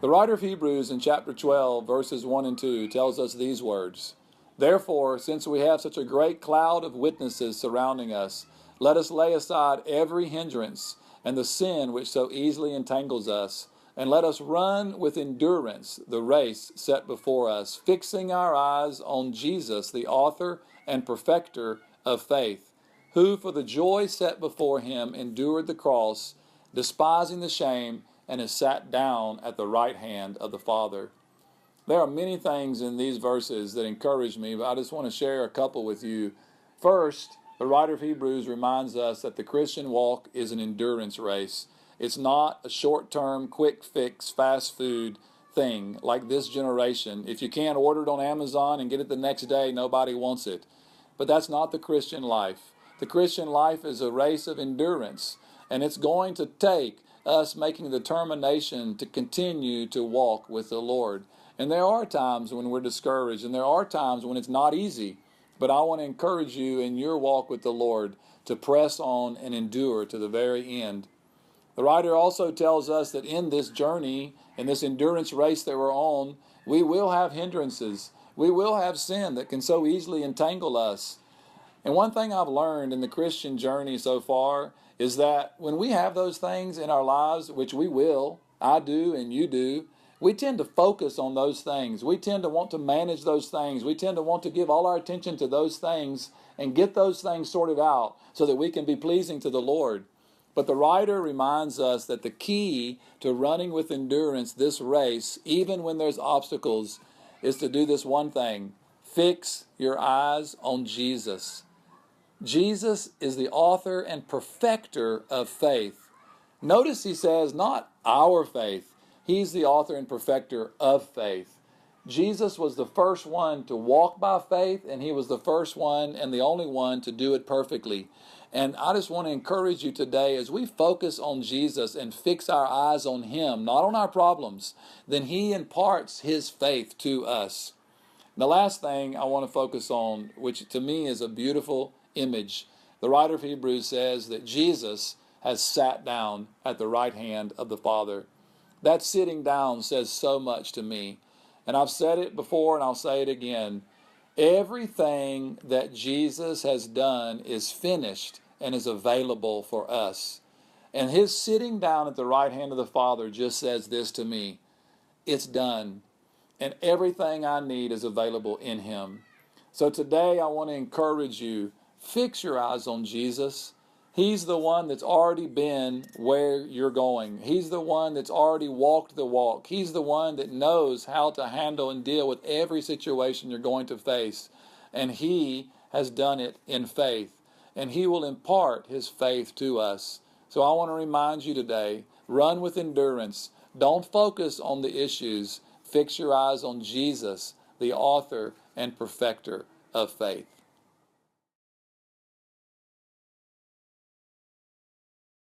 The writer of Hebrews in chapter 12, verses 1 and 2 tells us these words: "Therefore, since we have such a great cloud of witnesses surrounding us, let us lay aside every hindrance and the sin which so easily entangles us, and let us run with endurance the race set before us, fixing our eyes on Jesus, the author and perfecter of faith, who for the joy set before him endured the cross, despising the shame, and is sat down at the right hand of the Father." There are many things in these verses that encourage me, but I just want to share a couple with you. First, the writer of Hebrews reminds us that the Christian walk is an endurance race. It's not a short-term, quick fix, fast food thing like this generation. If you can't order it on Amazon and get it the next day, nobody wants it. But that's not the Christian life. The Christian life is a race of endurance, and it's going to take us making the determination to continue to walk with the Lord. And there are times when we're discouraged, and there are times when it's not easy. But I want to encourage you in your walk with the Lord to press on and endure to the very end. The writer also tells us that in this journey, in this endurance race that we're on, we will have hindrances. We will have sin that can so easily entangle us. And one thing I've learned in the Christian journey so far is that when we have those things in our lives, which we will, I do and you do, we tend to focus on those things. We tend to want to manage those things. We tend to want to give all our attention to those things and get those things sorted out so that we can be pleasing to the Lord. But the writer reminds us that the key to running with endurance this race, even when there's obstacles, is to do this one thing: fix your eyes on Jesus. Jesus is the author and perfecter of faith. Notice he says not our faith. He's the author and perfecter of faith. Jesus was the first one to walk by faith, and he was the first one and the only one to do it perfectly. And I just want to encourage you today, as we focus on Jesus and fix our eyes on him, not on our problems, then he imparts his faith to us. And the last thing I want to focus on, which to me is a beautiful image, the writer of Hebrews says that Jesus has sat down at the right hand of the Father. That sitting down says so much to me. And I've said it before and I'll say it again. Everything that Jesus has done is finished and is available for us. And his sitting down at the right hand of the Father just says this to me: it's done. And everything I need is available in him. So today I want to encourage you, fix your eyes on Jesus. He's the one that's already been where you're going. He's the one that's already walked the walk. He's the one that knows how to handle and deal with every situation you're going to face. And he has done it in faith. And he will impart his faith to us. So I want to remind you today, run with endurance. Don't focus on the issues. Fix your eyes on Jesus, the author and perfecter of faith.